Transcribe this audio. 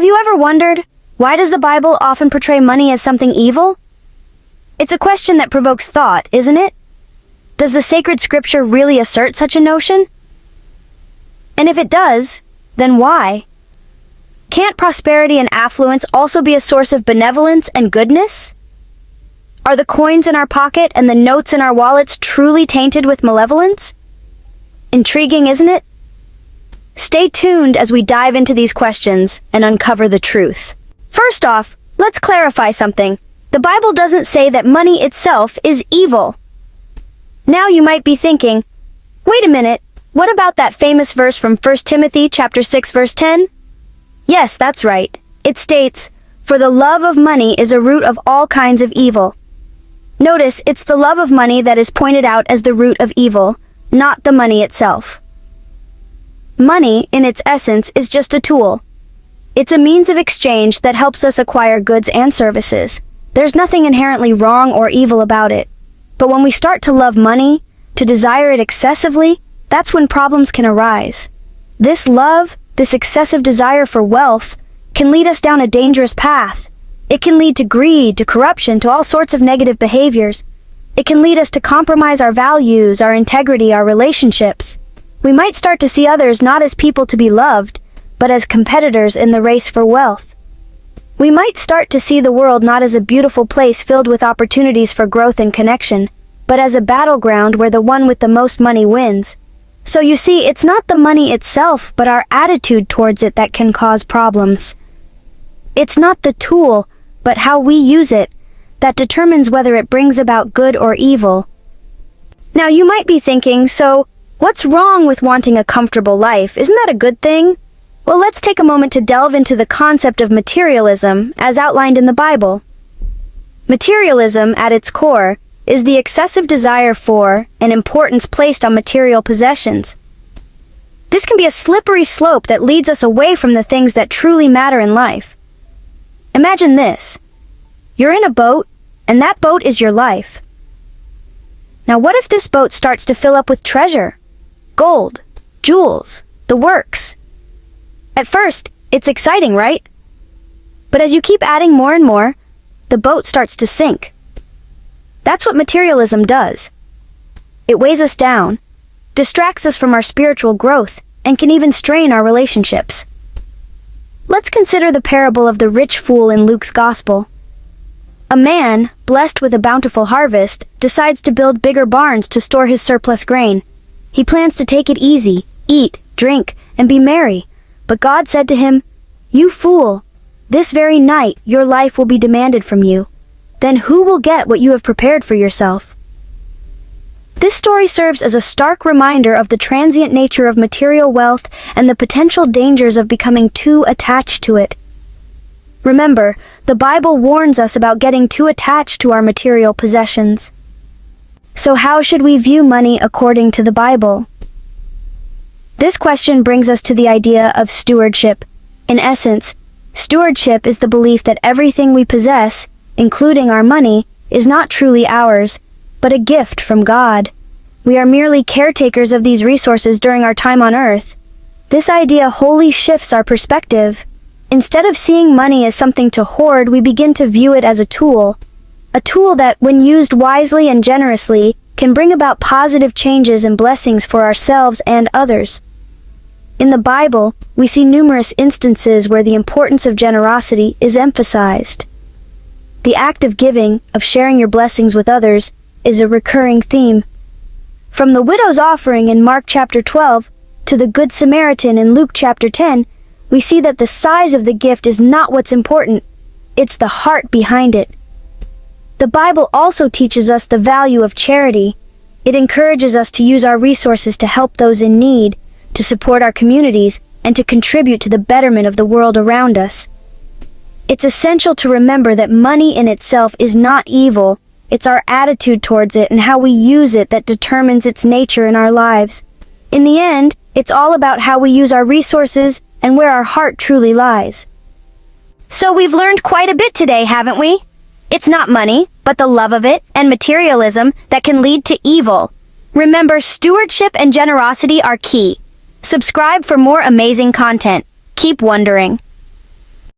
Have you ever wondered, why does the Bible often portray money as something evil? It's a question that provokes thought, isn't it? Does the sacred scripture really assert such a notion? And if it does, then why? Can't prosperity and affluence also be a source of benevolence and goodness? Are the coins in our pocket and the notes in our wallets truly tainted with malevolence? Intriguing, isn't it? Stay tuned as we dive into these questions and uncover the truth. First off, let's clarify something. The Bible doesn't say that money itself is evil. Now you might be thinking, wait a minute, what about that famous verse from 1 Timothy chapter 6 verse 10? Yes, that's right. It states, "For the love of money is a root of all kinds of evil." Notice, it's the love of money that is pointed out as the root of evil, not the money itself. Money, in its essence, is just a tool. It's a means of exchange that helps us acquire goods and services. There's nothing inherently wrong or evil about it. But when we start to love money, to desire it excessively, that's when problems can arise. This love, this excessive desire for wealth, can lead us down a dangerous path. It can lead to greed, to corruption, to all sorts of negative behaviors. It can lead us to compromise our values, our integrity, our relationships. We might start to see others not as people to be loved, but as competitors in the race for wealth. We might start to see the world not as a beautiful place filled with opportunities for growth and connection, but as a battleground where the one with the most money wins. So you see, it's not the money itself, but our attitude towards it that can cause problems. It's not the tool, but how we use it, that determines whether it brings about good or evil. Now you might be thinking, so what's wrong with wanting a comfortable life? Isn't that a good thing? Well, let's take a moment to delve into the concept of materialism as outlined in the Bible. Materialism, at its core, is the excessive desire for and importance placed on material possessions. This can be a slippery slope that leads us away from the things that truly matter in life. Imagine this. You're in a boat, and that boat is your life. Now what if this boat starts to fill up with treasure? Gold, jewels, the works. At first, it's exciting, right? But as you keep adding more and more, the boat starts to sink. That's what materialism does. It weighs us down, distracts us from our spiritual growth, and can even strain our relationships. Let's consider the parable of the rich fool in Luke's Gospel. A man, blessed with a bountiful harvest, decides to build bigger barns to store his surplus grain. He plans to take it easy, eat, drink, and be merry. But God said to him, "You fool, this very night your life will be demanded from you. Then who will get what you have prepared for yourself?" This story serves as a stark reminder of the transient nature of material wealth and the potential dangers of becoming too attached to it. Remember, the Bible warns us about getting too attached to our material possessions. So how should we view money according to the Bible? This question brings us to the idea of stewardship. In essence, stewardship is the belief that everything we possess, including our money, is not truly ours, but a gift from God. We are merely caretakers of these resources during our time on earth. This idea wholly shifts our perspective. Instead of seeing money as something to hoard, we begin to view it as a tool that, when used wisely and generously, can bring about positive changes and blessings for ourselves and others. In the Bible, we see numerous instances where the importance of generosity is emphasized. The act of giving, of sharing your blessings with others, is a recurring theme. From the widow's offering in Mark chapter 12 to the Good Samaritan in Luke chapter 10, we see that the size of the gift is not what's important, it's the heart behind it. The Bible also teaches us the value of charity. It encourages us to use our resources to help those in need, to support our communities, and to contribute to the betterment of the world around us. It's essential to remember that money in itself is not evil. It's our attitude towards it and how we use it that determines its nature in our lives. In the end, it's all about how we use our resources and where our heart truly lies. So we've learned quite a bit today, haven't we? It's not money, but the love of it and materialism that can lead to evil. Remember, stewardship and generosity are key. Subscribe for more amazing content. Keep wondering.